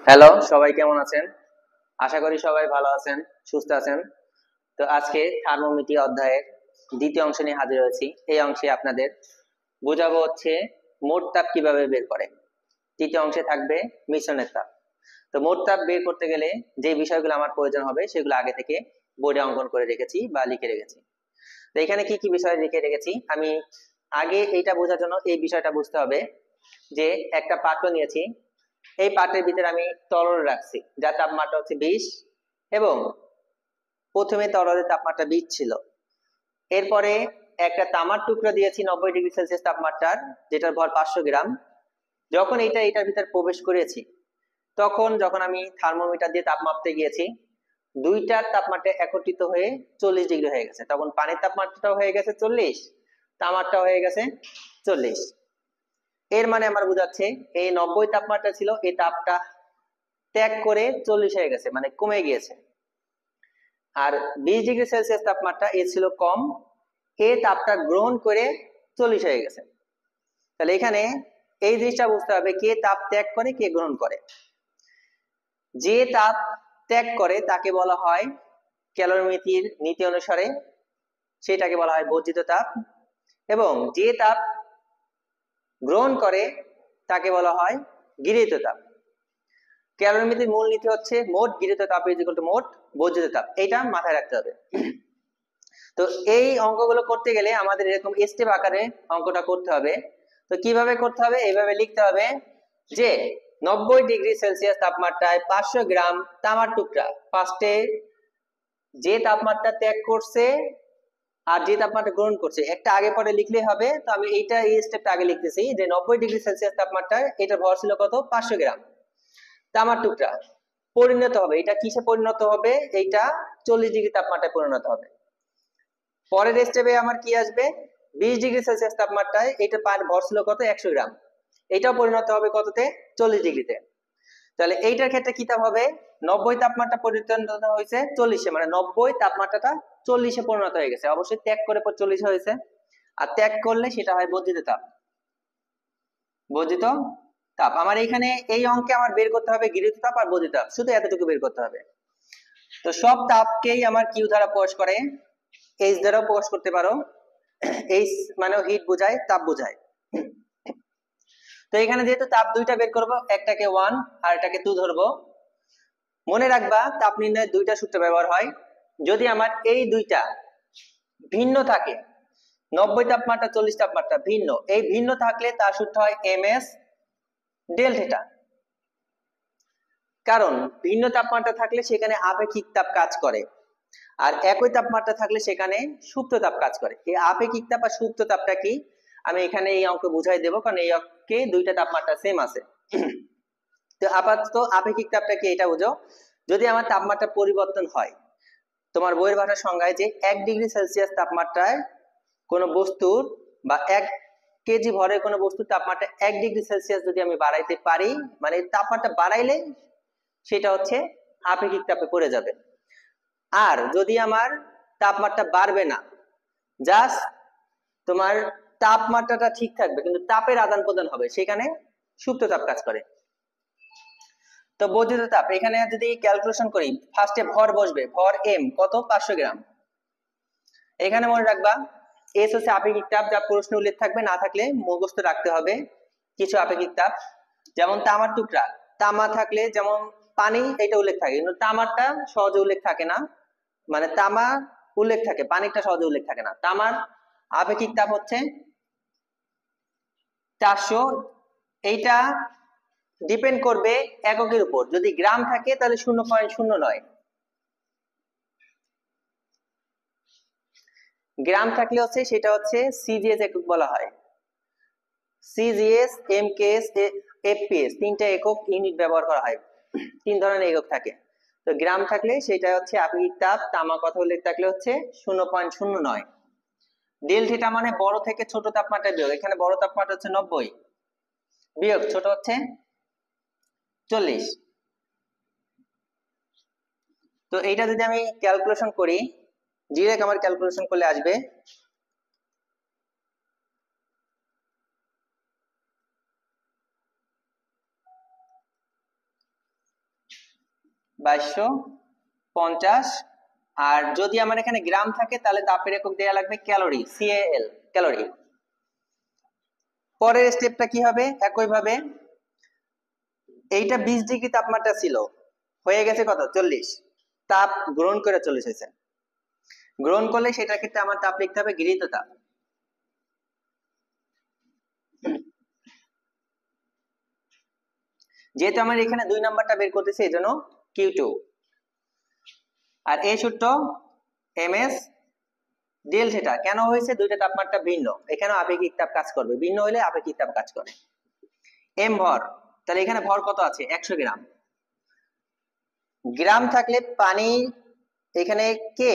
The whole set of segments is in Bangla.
হ্যালো, সবাই কেমন আছেন? আশা করি সবাই ভালো আছেন, সুস্থ আছেন। তো আজকে থার্মোমিটার অধ্যায়ের দ্বিতীয় অংশ নিয়ে হাজির হয়েছি। এই অংশে আপনাদের বোঝাবো হচ্ছে মোট তাপ কিভাবে বের করে। তৃতীয় অংশে থাকবে মিশ্রণের তাপ। তো মোট তাপ বের করতে গেলে যে বিষয়গুলো আমার প্রয়োজন হবে সেগুলো আগে থেকে বোর্ডে অঙ্কন করে রেখেছি বা লিখে রেখেছি। তো এখানে কি কি বিষয় লিখে রেখেছি আমি আগে এইটা বোঝার জন্য এই বিষয়টা বুঝতে হবে যে একটা পাত্র নিয়েছি, এই পাত্রের ভিতরে আমি তরল রাখছি যার তাপমাত্রা হচ্ছে 20 এবং প্রথমে তরলের তাপমাত্রা 20 ছিল। এরপরে একটা তামার টুকরো দিয়েছি 90 ডিগ্রি সেলসিয়াস তাপমাত্রার, যেটার ভর 500 গ্রাম। যখন এটার ভিতরে প্রবেশ করেছি তখন যখন আমি থার্মোমিটার দিয়ে তাপ মাপতে গিয়েছি দুইটার তাপমাত্রা একত্রিত হয়ে 40 ডিগ্রি হয়ে গেছে। তখন পানির তাপমাত্রাটাও হয়ে গেছে 40, তামারটা হয়ে গেছে 40। এর মানে আমার বোঝাচ্ছে এই 90 তাপমাত্রা ছিল, এই তাপটা ত্যাগ করে 40 হয়ে গেছে, মানে কমে গিয়েছে। আর 20 ডিগ্রি সেলসিয়াস তাপমাত্রা এ ছিল কম, এ তাপটা গ্রহণ করে 40 হয়ে গেছে। তাহলে এখানে এই জিনিসটা বুঝতে হবে কে তাপ ত্যাগ করে কে গ্রহণ করে। যে তাপ ত্যাগ করে তাকে বলা হয় ক্যালোরিমেট্রির নীতি অনুসারে সেটাকে বলা হয় বর্জিত তাপ, এবং যে তাপ গ্রহণ করে তাকে বলা হয় গৃহীত তাপ। ক্যালোরিমেট্রির মূল নীতি হচ্ছে মোট গৃহীত তাপ ইজ ইকুয়াল টু মোট বর্জিত তাপ, এইটা মাথায় রাখতে হবে। তো এই অঙ্কগুলো করতে গেলে আমাদের এরকম স্টেপ আকারে অঙ্কটা করতে হবে। তো কিভাবে করতে হবে? এইভাবে লিখতে হবে যে 90 ডিগ্রি সেলসিয়াস তাপমাত্রায় 500 গ্রাম তামার টুকরা ফার্স্টে যে তাপমাত্রা ত্যাগ করছে আর যে তাপমাত্রা গ্রহণ করছে একটা আগে পরে লিখলেই হবে। তো আমি এই স্টেপটা আগে লিখতেছি যে 90 ডিগ্রি সেলসিয়াস তাপমাত্রায় এটা ভর ছিল কত? 500 গ্রাম তামার টুকরা পরিণত হবে, এটা কিসে পরিণত হবে? এইটা 40 ডিগ্রি তাপমাত্রায় পরিণত হবে। পরের স্টেপে আমার কি আসবে? 20 ডিগ্রি সেলসিয়াস তাপমাত্রায় এটা ভর ছিল কত? 100 গ্রাম, এটাও পরিণত হবে কততে? 40 ডিগ্রিতে। তাহলে এইটার ক্ষেত্রে কি তাপ হবে? 90 তাপমাত্রা পরিণত হয়েছে 40-এ, মানে 90 তাপমাত্রাটা 40-এ পরিণত হয়ে গেছে। অবশ্যই ত্যাগ করে 40 হয়েছে, আর ত্যাগ করলে সেটা হয় বর্জিত তাপ। বর্জিত তাপ আমার এখানে এই অঙ্কে আমার বের করতে হবে গৃহীত তাপ আর বর্জিত তাপ, শুধু এতটুকু বের করতে হবে। তো সব তাপকেই আমার কিউ দ্বারা প্রকাশ করে, এইচ দ্বারাও প্রকাশ করতে পারো। এইচ মানে হিট বোঝায়, তাপ বোঝায়। তো এখানে যেহেতু তাপ দুইটা বের করব, একটাকে 1 আর এটাকে 2 ধরবো। মনে রাখবা তাপ নির্ণয়ের দুইটা সূত্র ব্যবহার হয়। যদি আমার এই দুইটা ভিন্ন থাকে, 90 তাপমাত্রা 40 তাপমাত্রা ভিন্ন, এই ভিন্ন থাকলে তার সূত্র হয় এমএস ডেল থিটা। কারণ ভিন্ন তাপমাত্রা থাকলে সেখানে আপেক্ষিক তাপ কাজ করে, আর একই তাপমাত্রা থাকলে সেখানে সুপ্ত তাপ কাজ করে। এই আপেক্ষিক তাপ আর সুপ্ত তাপটা কি আমি এখানে এই অঙ্কে বুঝাই দেবো, কারণ এই অঙ্কে দুইটা তাপমাত্রা সেম আছে। তো আপাতত আপেক্ষিক তাপটা কি এটা বুঝো। যদি আমার তাপমাত্রা পরিবর্তন হয়, তোমার বইয়ের ভাষার সংজ্ঞায় যে 1 ডিগ্রি সেলসিয়াস তাপমাত্রায় কোনো বস্তুর বা 1 কেজি ভরের কোনো বস্তুর তাপমাত্রা 1 ডিগ্রি সেলসিয়াস যদি আমি বাড়াইতে পারি, মানে তাপমাত্রা বাড়াইলে সেটা হচ্ছে আপেক্ষিক তাপে পড়ে যাবে। আর যদি আমার তাপমাত্রা বাড়বে না, জাস্ট তোমার তাপমাত্রাটা ঠিক থাকবে কিন্তু তাপের আদান প্রদান হবে, সেখানে সুপ্ত তাপ কাজ করে। তো বর্ধিত তাপ এখানে যদি ক্যালকুলেশন করি, ফার্স্টে ভর বসবে, ভর এম কত? 500 গ্রাম। এখানে মনে রাখবা এস হচ্ছে আপেক্ষিক তাপ, যা প্রশ্নে উল্লেখ থাকবে, না থাকলে মুখস্থ রাখতে হবে কিছু আপেক্ষিক তাপ। যেমন তামার টুকরা, তামা থাকলে যেমন পানি এটা উল্লেখ থাকে, কিন্তু তামারটা সহজে উল্লেখ থাকে না। মানে তামা উল্লেখ থাকে, পানিটা সহজে উল্লেখ থাকে না। তামার আপেক্ষিক তাপ হচ্ছে 400। এইটা ডিপেন্ড করবে এককের উপর, যদি গ্রাম থাকে তাহলে 0.09, গ্রাম থাকলে হচ্ছে সেটা হচ্ছে সিজিএস একক বলা হয়। সিজিএস, এমকেএস, এফপিএস তিনটা একক ইউনিট ব্যবহার করা হয়, তিন ধরনের একক থাকে। তো গ্রাম থাকলে সেটা হচ্ছে আপেক্ষিক তাপ, তামা কথা উল্লেখ থাকলে হচ্ছে 0.09। ডেল থিটা মানে বড় থেকে ছোট তাপমাত্রা বিয়োগ, এখানে বড় তাপমাত্রা হচ্ছে 90 বিয়োগ ছোট হচ্ছে 40। তো এইটা যদি আমি ক্যালকুলেশন করি, ডিরেক্ট আমার ক্যালকুলেশন করলে আসবে 2250। আর যদি আমার এখানে গ্রাম থাকে তাহলে তাপের একক দেয়া লাগবে ক্যালোরি, CAL, ক্যালোরি। পরের স্টেপটা কি হবে? একই ভাবে এইটা 20 ডিগ্রি তাপমাত্রা ছিল, হয়ে গেছে কত? 40। তাপ গ্রহণ করে 40 হয়েছে। গ্রহণ করলে সেটার ক্ষেত্রে আমার তাপ লিখতে হবে গৃহীত তাপ। যেহেতু আমার এখানে 2 নাম্বারটা বের করতেছি এই জন্য Q2। আর এই সূত্র ms ডেল্টা। কেন হয়েছে? দুইটা তাপমাত্রা ভিন্ন, এখানে আপেক্ষিক তাপ কাজ করবে, ভিন্ন হলে আপেক্ষিক তাপ কাজ করে। m ভর, তাহলে এখানে ভর কত আছে? 100 গ্রাম। গ্রাম থাকলে পানি এখানে কে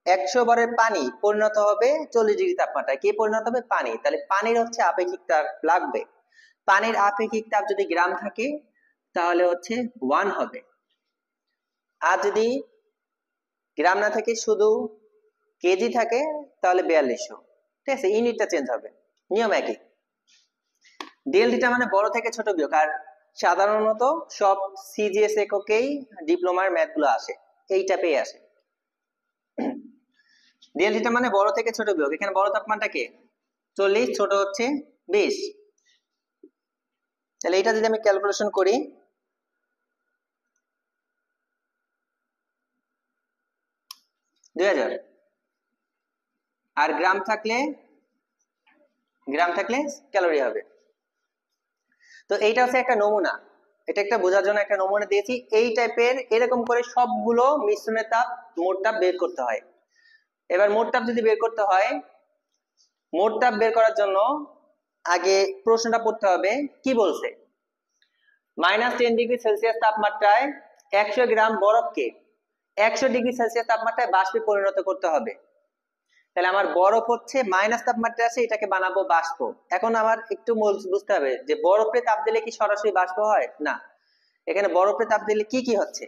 100 ভরের পানি পরিণত হবে 40 ডিগ্রি তাপমাত্রায়, কে পরিণত হবে? পানি। তাহলে পানির হচ্ছে আপেক্ষিক তাপ লাগবে। পানির আপেক্ষিক তাপ যদি গ্রাম থাকে তাহলে হচ্ছে 1 হবে। আর যদি গ্রাম না থাকে শুধু কেজি থাকে তাহলে 4200। ঠিক আছে, ইউনিটটা চেঞ্জ হবে, নিয়ম একই। ডেল্টা মানে বড় থেকে ছোট বিয়োগ। আর সাধারণত সব সিজিএস এককেই ডিপ্লোমার ম্যাথ গুলো আসে, এইটা পেয়ে আসে। ডেল্টা মানে বড় থেকে ছোট বিয়োগ। এখানে বড় তাপমাত্রা কে 40, ছোট হচ্ছে 20। তাহলে এটা যদি আমি ক্যালকুলেশন করি, আর গ্রাম থাকলে ক্যালোরি হবে। তো এইটা হচ্ছে একটা নমুনা, এটা একটা বোঝার জন্য একটা নমুনা দিয়েছি। এই টাইপের এরকম করে সবগুলো মিশ্রণের তাপ, মোট তাপ বের করতে হয়। এবার মোট তাপ যদি বের করতে হয়, মোট তাপ বের করার জন্য আগে প্রশ্নটা পড়তে হবে কি বলছে। -10 ডিগ্রি সেলসিয়াস তাপমাত্রায় 100 গ্রাম বরফকে 100 ডিগ্রি সেলসিয়াস তাপমাত্রায় বাষ্পে পরিণত করতে হবে। তাহলে আমার বরফ হচ্ছে মাইনাস তাপমাত্রা আছে, এটাকে বানাবো বাষ্প। এখন আমার একটু বুঝতে হবে যে বরফে তাপ দিলে কি সরাসরি বাষ্প হয়? না, এখানে বরফে তাপ দিলে কি কি হচ্ছে।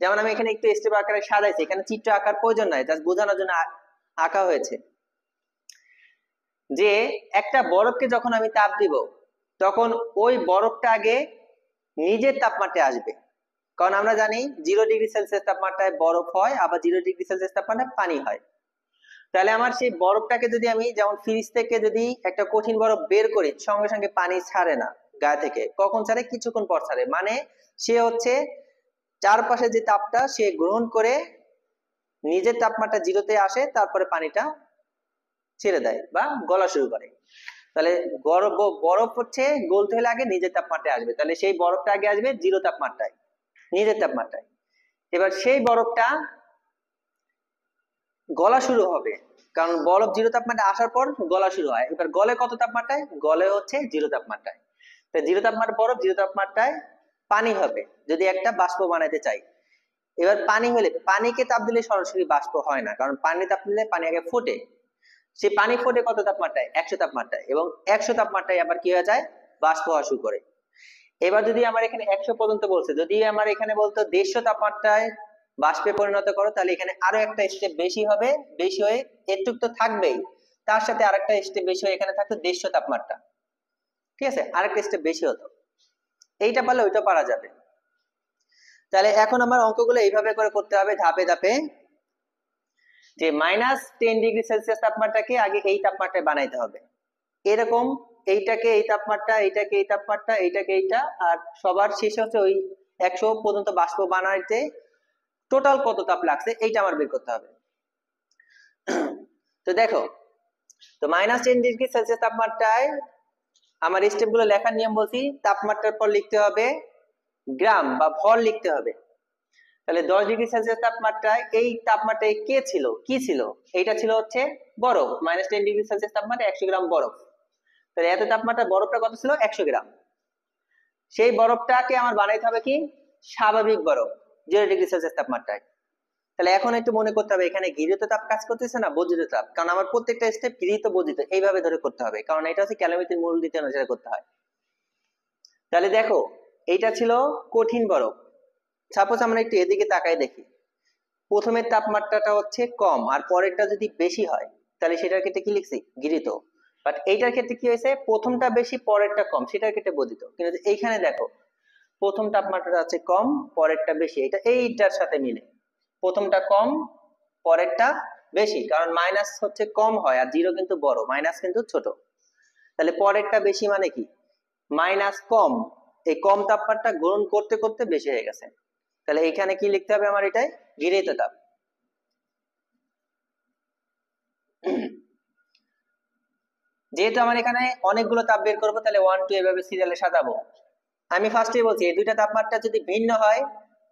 যেমন আমি এখানে একটু স্টেপ আকারে সাজাইছি, এখানে চিত্র আঁকার প্রয়োজন নাই, জাস্ট বোঝানোর জন্য আঁকা হয়েছে। যে একটা বরফকে যখন আমি তাপ দিব তখন ওই বরফটা আগে নিজের তাপমাত্রায় আসবে, কারণ আমরা জানি 0 ডিগ্রি সেলসিয়াস তাপমাত্রায় বরফ হয়, আবার 0 ডিগ্রি সেলসিয়াস তাপমাত্রায় পানি হয়। তাহলে আমার সেই বরফটাকে যদি আমি যেমন ফ্রিজ থেকে যদি একটা কঠিন বরফ বের করি, সঙ্গে সঙ্গে পানি ছাড়ে না গায়ে থেকে, কখন ছাড়ে? কিছুক্ষণ পর ছাড়ে। মানে সে হচ্ছে চারপাশে যে তাপটা সে গ্রহণ করে নিজের তাপমাত্রা 0-তে আসে, তারপরে পানিটা ছেড়ে দেয় বা গলা শুরু করে। তাহলে বরফ হচ্ছে গলতে হলে আগে নিজের তাপমাত্রায় আসবে, তাহলে সেই বরফটা আগে আসবে 0 তাপমাত্রায়, নিজের তাপমাত্রায়। এবার সেই বরফটা গলা শুরু হবে, কারণ বরফ 0 তাপমাত্রায় আসার পর গলা শুরু হয়। এবার গলে কত তাপমাত্রায়? গলে হচ্ছে 0 তাপমাত্রায়। তো 0 তাপমাত্রা বরফ, 0 তাপমাত্রায় পানি হবে যদি একটা বাষ্প বানাইতে চাই। এবার পানি হলে, পানিকে তাপ দিলে সরাসরি বাষ্প হয় না, কারণ পানি তাপ দিলে পানি আগে ফোটে। সে পানি ফোটে কত তাপমাত্রায়? 100 তাপমাত্রায়। এবং 100 তাপমাত্রায় আবার কি হয়ে যায়? বাষ্প হওয়া শুরু করে। এবার যদি আমার এখানে 100 পর্যন্ত বলছে, যদি আমার এখানে বলতো 150 তাপমাত্রায় বাষ্পে পরিণত করো, তাহলে এখানে আরো একটা স্টেপ বেশি হবে, বেশি হয়ে এটুক তো থাকবেই, তার সাথে আরেকটা স্টেপ বেশি হয়ে এখানে থাকতো 150 তাপমাত্রা। ঠিক আছে, আরেকটা স্টেপ বেশি হতো। এইটা পারলে ওইটা পারা যাবে। তাহলে এখন আমার অঙ্কগুলো এইভাবে করে করতে হবে ধাপে ধাপে, যে -10 ডিগ্রি সেলসিয়াস তাপমাত্রাকে আগে এই তাপমাত্রায় বানাইতে হবে। এরকম এইটাকে এই তাপমাত্রা, এইটাকে এই তাপমাত্রা, এইটাকে এইটা, আর সবার শেষে হচ্ছে ওই 100 পর্যন্ত বাষ্প বানাইতে টোটাল কত তাপ লাগছে এইটা আমার বের করতে হবে। তো দেখো, তো -10 ডিগ্রি সেলসিয়াস তাপমাত্রায় আমার স্টেপগুলো লেখার নিয়ম বলছি, তাপমাত্রার পর লিখতে হবে গ্রাম বা ভর লিখতে হবে। তাহলে 10 ডিগ্রি সেলসিয়াস তাপমাত্রায় এই তাপমাত্রায় কে ছিল, কি ছিল? এইটা ছিল হচ্ছে বরফ। -10 ডিগ্রি সেলসিয়াস তাপমাত্রায় 100 গ্রাম বরফ। তাহলে এত তাপমাত্রায় বরফটা কত ছিল? 100 গ্রাম। সেই বরফটাকে আমার বানাইতে হবে কি? স্বাভাবিক বরফ 0 ডিগ্রি সেলসিয়াস তাপমাত্রায়। তাহলে এখন একটু মনে করতে হবে এখানে গৃহীত তাপ কাজ করতেছে না বর্ধিত তাপ, কারণ আমার প্রত্যেকটা স্টেপ গৃহীত বর্ধিত এইভাবে ধরে করতে হবে, কারণ এটা হচ্ছে ক্যালোমিটার মূল নীতি অনুসারে করতে হয়। তাহলে দেখো, এইটা ছিল কঠিন বরফ। সাপোজ আমরা একটু এদিকে তাকাই দেখি, প্রথমের তাপমাত্রাটা হচ্ছে কম আর পরেরটা যদি বেশি হয় তাহলে সেটার ক্ষেত্রে কি লিখছি? গৃহীত। বাট এইটার ক্ষেত্রে কি হয়েছে? প্রথমটা বেশি পরেরটা কম, সেটার ক্ষেত্রে বর্ধিত। কিন্তু এইখানে দেখো প্রথম তাপমাত্রাটা হচ্ছে কম, পরেরটা বেশি, এটা এইটার সাথে মিলে। প্রথমটা কম, পরেরটা বেশি, কারণ মাইনাস হচ্ছে কম হয় আর জিরো কিন্তু বড়, মাইনাস কিন্তু ছোট। তাহলে পরেরটা বেশি মানে কি, মাইনাস কম, এই কম তাপমাত্রা গ্রহণ করতে করতে বেশি হয়ে গেছে। তাহলে এখানে কি লিখতে হবে আমার, এটাই গৃহীত তাপ। যেহেতু আমার এখানে অনেকগুলো তাপ বের করবো, তাহলে 1 2 এভাবে সিরিয়ালে সাজাবো। আমি ফার্স্টে বলছি এই দুইটা তাপমাত্রা যদি ভিন্ন হয়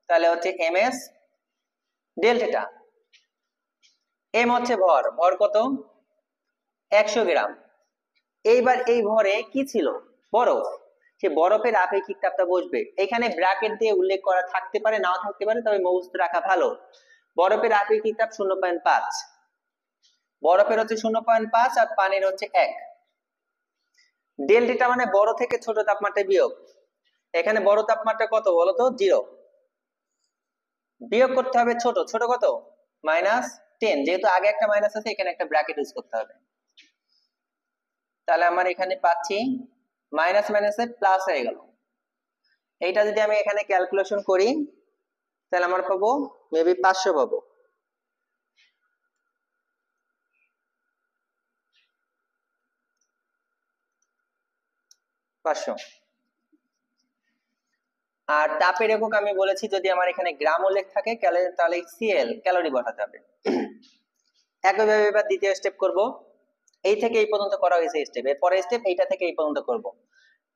তাহলে হচ্ছে এমএস ডেল্টা। এম হচ্ছে ভর, ভর কত, 100 গ্রাম। এইবার এই ভরে কি ছিল, বরফ। সে বরফের আপেক্ষিক তাপটা বসবে, এখানে ব্র্যাকেট দিয়ে উল্লেখ করা থাকতে পারে, নাও থাকতে পারে, তবে মুখস্থ রাখা ভালো। বরফের আপেক্ষিক তাপ 0.5, বরফের হচ্ছে 0.5 আর পানির হচ্ছে 1। ডেল্টা মানে বড় থেকে ছোট তাপমাত্রা বিয়োগ। এখানে বড় তাপমাত্রা কত বলতো, 0, বিয়োগ করতে হবে ছোট, ছোট কত, -10। যেহেতু আগে একটা মাইনাস আছে, এখানে একটা ব্র্যাকেট ইউজ করতে হবে। তাহলে আমার এখানে পাচ্ছি মাইনাস মাইনাসে প্লাস হয়ে গেল। এইটা যদি আমি এখানে ক্যালকুলেশন করি তাহলে আমার পাবো মেবি 500 পাবো। আর তাপের একক আমি বলেছি যদি আমার এখানে গ্রাম উল্লেখ থাকে তাহলে সিএল, ক্যালোরি বসাতে হবে। একইভাবে এবার দ্বিতীয় স্টেপ করব। এই থেকে এই পর্যন্ত করা হয়েছে স্টেপ, এরপরে স্টেপ এইটা থেকে এই পর্যন্ত করব।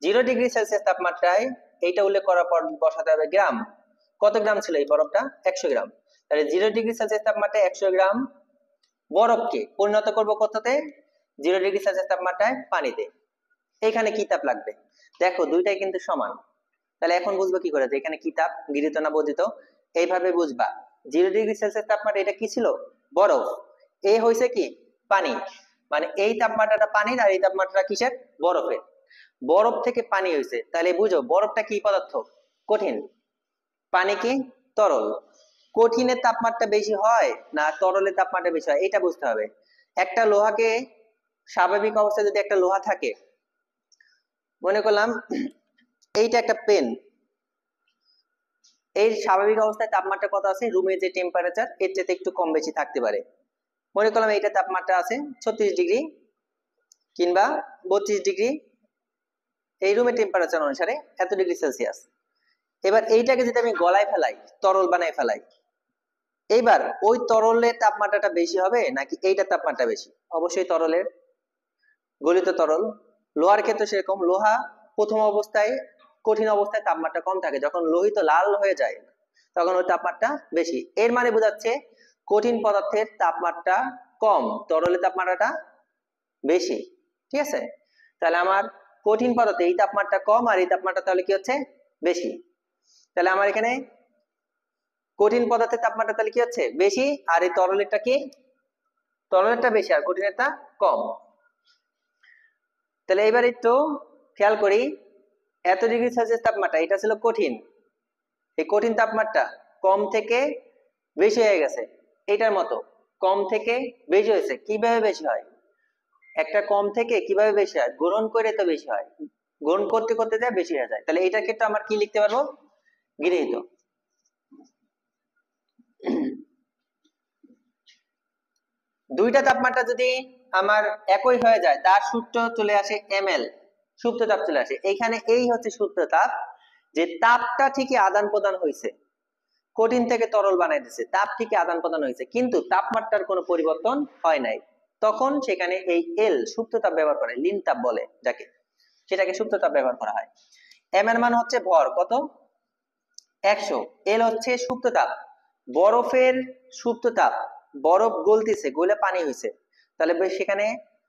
0 ডিগ্রি সেলসিয়াস তাপমাত্রায় এইটা উল্লেখ করার পর বসাতে হবে গ্রাম। কত গ্রাম ছিল এই বরফটা, 100 গ্রাম। তাহলে 0 ডিগ্রি সেলসিয়াস তাপমাত্রায় 100 গ্রাম বরফকে পরিণত করব কততে, 0 ডিগ্রি সেলসিয়াস তাপমাত্রায় পানিতে। এখানে কি তাপ লাগবে, দেখো দুইটাই কিন্তু সমান। তাহলে এখন বুঝবো কি করে যে এখানে কি তাপ, গৃহীত না বর্ধিত। এইভাবে বুঝবা, 0 ডিগ্রি সেলসিয়াস তাপমাত্রা এটা কি ছিল, বরফ, এ হইছে কি পানি, মানে এই তাপমাত্রাটা পানির আর এই তাপমাত্রাটা কিসের, বরফের। বরফ থেকে পানি হইছে, তাহলে বুঝো বরফটা কি পদার্থ, কঠিন, পানি কি তরল। কঠিনের তাপমাত্রা বেশি হয় না তরলের তাপমাত্রা বেশি হয়, এটা বুঝতে হবে। একটা লোহাকে, স্বাভাবিক অবস্থায় যদি একটা লোহা থাকে, মনে করলাম এইটা একটা পেন, এই স্বাভাবিক অবস্থায় তাপমাত্রা কত আছে, রুমের যে টেম্পারেচার এর চেয়ে একটু কম বেশি থাকতে পারে। মনে করলাম এইটা তাপমাত্রা আছে 36 ডিগ্রি কিংবা 32 ডিগ্রি, এই রুমের টেম্পারেচার অনুসারে এত ডিগ্রি সেলসিয়াস। এবার এইটাকে যদি আমি গলায় ফেলাই, তরল বানায় ফেলাই, এইবার ওই তরলের তাপমাত্রাটা বেশি হবে নাকি এইটার তাপমাত্রা বেশি, অবশ্যই তরলের, গলিত তরল। লোহার ক্ষেত্রে সেরকম, লোহা প্রথম অবস্থায় কঠিন অবস্থায় তাপমাত্রা কম থাকে, যখন লোহিত লাল হয়ে যায় তখন ওই তাপমাত্রা বেশি। এর মানে বোঝাচ্ছে কঠিন পদার্থের তাপমাত্রা কম, তরলের তাপমাত্রাটা বেশি। ঠিক আছে, তাহলে আমার কঠিন পদার্থে এই তাপমাত্রা কম আর এই তাপমাত্রা তাহলে কি হচ্ছে, বেশি। তাহলে আমার এখানে কঠিন পদার্থের তাপমাত্রা তাহলে কি হচ্ছে, বেশি, আর এই তরলেরটা কি, তরলেরটা বেশি আর কঠিনেরটা কম। তাহলে এবার একটু খেয়াল করি, এত ডিগ্রি সেলসিয়াস তাপমাত্রা এটা ছিল কঠিন, এই কঠিন তাপমাত্রা কম থেকে বেশি হয়ে গেছে, এটার মতো কম থেকে বেশি হয়েছে। কিভাবে বেশি হয়, একটা কম থেকে কিভাবে বেশি হয়, গ্রহণ করে তো বেশি হয়, গ্রহণ করতে করতে যায় বেশি হয়ে যায়। তাহলে এটার ক্ষেত্রে আমার কি লিখতে পারবো, গৃহীত। দুইটা তাপমাত্রা যদি আমার একই হয়ে যায়, তার সূত্র চলে আসে ml, সুপ্ত তাপ চলে আসে। এইখানে এই হচ্ছে সুপ্ত তাপ, যে তাপটা ঠিকই আদান প্রদান হয়েছে, কঠিন থেকে তরল বানাই দিচ্ছে, তাপ ঠিকই আদান প্রদান হয়েছে, কিন্তু তাপমাত্রার কোনো পরিবর্তন হয় নাই। তখন সেখানে এই এল সুপ্ত তাপ ব্যবহার করে, লিন তাপ বলে যাকে, সেটাকে সুপ্ত তাপ ব্যবহার করা হয়। এম এর মান হচ্ছে ভর কত, 100, এল হচ্ছে সুপ্ত তাপ, বরফের সুপ্ত তাপ, বরফ গলতেছে, গলে পানি হয়েছে, তাহলে সেখানে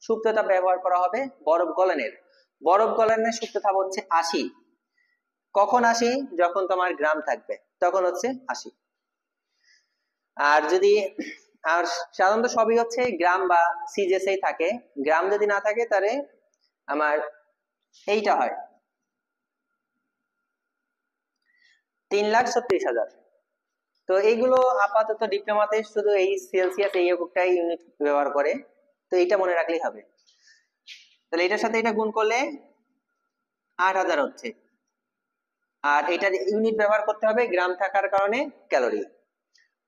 সুপ্ত তাপ ব্যবহার করা হবে বরফ গলনের। বরফ গলনের সুপ্ত তাপ হচ্ছে 80। কখন 80, যখন তোমার গ্রাম থাকবে তখন হচ্ছে 80। আর যদি, আর সাধারণত সবই হচ্ছে গ্রাম বা সিজিএসএই থাকে, গ্রাম যদি না থাকে তাহলে আমার এইটা হয় 3,36,000। তো এইগুলো আপাতত ডিপ্লোমাতে শুধু এই সেলসিয়াস এই এককটাই ইউনিট ব্যবহার করে, তো এইটা মনে রাখলেই হবে। তাহলে এটার সাথে এটা গুণ করলে 8,000 হচ্ছে, আর এটা ইউনিট ব্যবহার করতে হবে গ্রাম থাকার কারণে ক্যালোরি।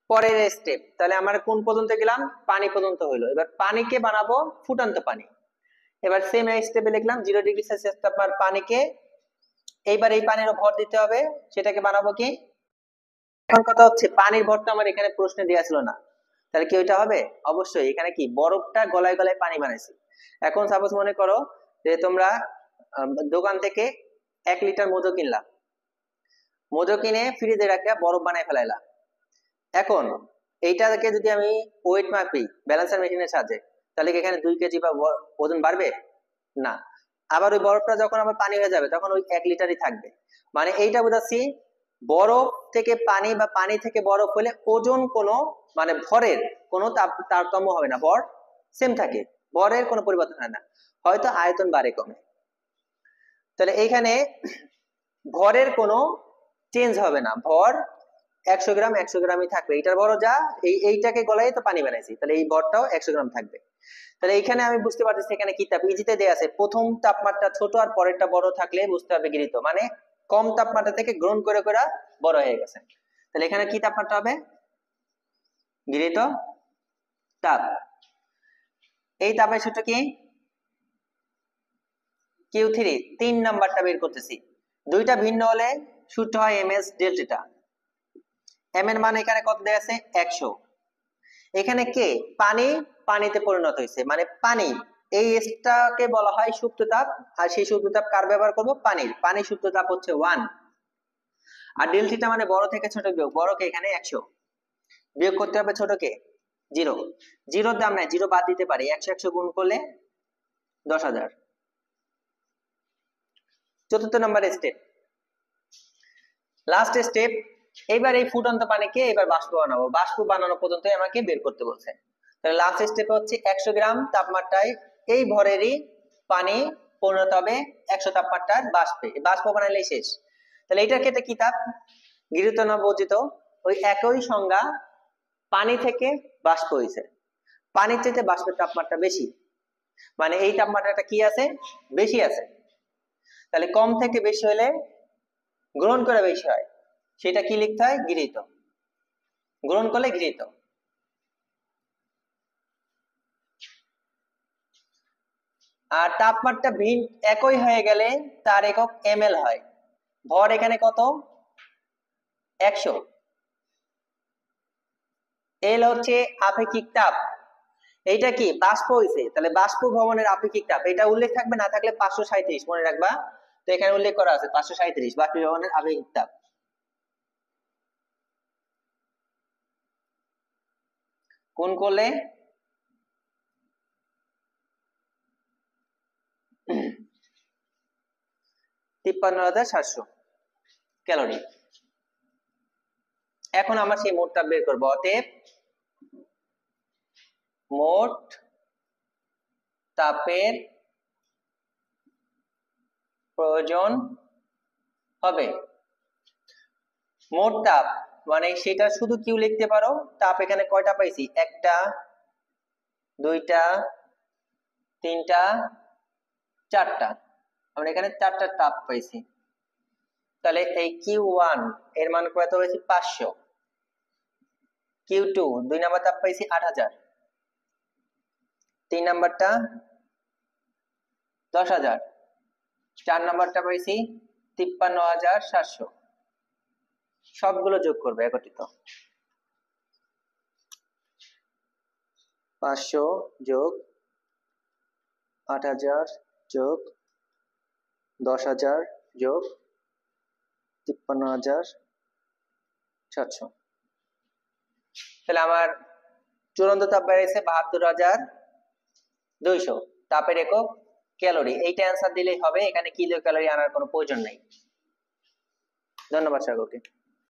পরের স্টেপ, তাহলে আমরা কোন পর্যন্ত গেলাম? পানি পর্যন্ত হইলো। এবার পানিকে বানাবো ফুটন্ত পানি। এবার সেম স্টেপে লিখলাম 0°C তাপমাত্রার পানিকে, এইবার এই পানির ভর দিতে হবে, সেটাকে বানাবো কি? এখন কথা হচ্ছে পানির ভরটা আমার এখানে প্রশ্নে দেওয়া ছিল না, তাহলে কি ওইটা হবে? অবশ্যই। এখানে কি বরফটা গলায় গলায় পানি বানাইছি। এখন সাপোজ মনে করো যে তোমরা দোকান থেকে 1 লিটার মধু কিনলাম, মধু কিনে ফ্রিজে রাখা বরফ বানায় ফেলাইলা। এখন এইটাকে যদি আমি ওয়েট মাপি ব্যালেন্সার মেশিনের সাহায্যে, তাহলে কি এখানে 2 কেজি বা ওজন বাড়বে? না। আবার ওই বরফটা যখন আবার পানি হয়ে যাবে তখন ওই 1 লিটারই থাকবে। মানে এইটা বোঝাচ্ছি বরফ থেকে পানি বা পানি থেকে বরফ হলে ওজন কোনো মানে ভরের কোনো তারতম্য হবে না, ভর সেম থাকে, ভরের কোনো পরিবর্তন হয় না, হয়তো আয়তন বাড়ে কমে। তাহলে এইখানে ভরের কোনো চেঞ্জ হবে না, ভর 100 গ্রাম 100 গ্রামই থাকবে। এটার বড় যা এইটাকে গলায় তো পানি বানাইছি, তাহলে এই ভরটাও 100 গ্রাম থাকবে। তাহলে এখানে আমি বুঝতে পারতেছি এখানে কি তাপ ইজিতে দেয়া আছে, প্রথম তাপমাত্রা ছোট আর পরেরটা বড় থাকলে বুঝতে হবে গৃহীত, মানে কম তাপমাত্রা থেকে গ্রহণ করে করে বড় হয়ে গেছে। তাহলে এখানে কি তাপমাত্রা হবে? গৃহীত তাপ। এই তাপের সূত্র কি? Q3। 3 নাম্বারটা বের করতেছি। দুইটা ভিন্ন হলে সূত্র হয় ms ডেল্টা। m এর মান এখানে কত দেয়া আছে? 100। এখানে কে পানি পানিতে পরিণত হয়েছে, মানে পানি, এই এসটাকে বলা হয় সুপ্ত তাপ। আর সেই সুপ্ত তাপ কার ব্যবহার করব? পানির। পানির সুপ্ত তাপ হচ্ছে 1। আর ডেল্টা মানে বড় থেকে ছোট বিয়োগ, বড়কে এখানে 100 বিয়োগ করতে হবে ছোটকে 0। 0 দাম নাই, 0 বাদ দিতে পারি, 100 100 গুণ করলে 10,000। চতুর্থ নম্বর স্টেপ, লাস্ট স্টেপ। এবার এই ফুটন্ত পানিকে এবার বাষ্প বানাবো, বাষ্প বানানো পর্যন্ত আমাকে বের করতে বলছে। তাহলে লাস্ট স্টেপ হচ্ছে 100 গ্রাম তাপমাত্রায় এই ভরেরই পানি পরিণত হবে 100 তাপমাত্রার বাষ্পে, বাষ্প বানাইলেই শেষ। তাহলে এটার ক্ষেত্রে কি তাপ? গৃহীত না বর্জিত? ওই একই সংজ্ঞা, পানি থেকে বাষ্প হয়েছে, পানির চাইতে বাষ্পের তাপমাত্রা বেশি, মানে এই তাপমাত্রাটা কি আছে? বেশি আছে। তাহলে কম থেকে বেশি হলে গ্রহণ করে বেশি হয়, সেটা কি লিখতে হয়? গৃহীত। গ্রহণ করলে গৃহীত। আর তাপমাত্রা ভিন্ন একই হয়ে গেলে তার একক ml হয়। ভর এখানে কত? 100। এল হচ্ছে আপেক্ষিক তাপ। এইটা কি? বাষ্প হইছে, তাহলে বাষ্প ভবনের আপেক্ষিক তাপ, এটা উল্লেখ থাকবে, না থাকলে 537 মনে রাখবা। তো এখানে উল্লেখ করা আছে 537 বাষ্প ভবনের আপেক্ষিক তাপ। কোন করলে 53,700 ক্যালোরি। এখন আমরা সেই মোট তাপ বের করবো। অতএব মোট তাপের প্রয়োজন হবে, মোট তাপ মানে সেটা শুধু কিউ লিখতে পারো। তাপ এখানে কয়টা পাইছি? 1টা 2টা 3টা 4টা, আমরা এখানে 4টা তাপ পাইছি। তাহলে এই Q1 এর মান কত হয়েছে? 500। Q2 2 নাম্বার তাপ পাইছি 8000, 3 নাম্বারটা 10,000, 4 নাম্বারটা পাইছি 53,700। সবগুলো যোগ করবে একত্রিত, 500 যোগ 8000 যোগ 10,000 যোগ 53,700। তাহলে আমার চূড়ান্ত তাপ বেড়েছে 72,200। তাপের একক ক্যালোরি। এইটা অ্যান্সার দিলেই হবে, এখানে কিলো ক্যালোরি আনার কোনো প্রয়োজন নেই। ধন্যবাদ সকলকে।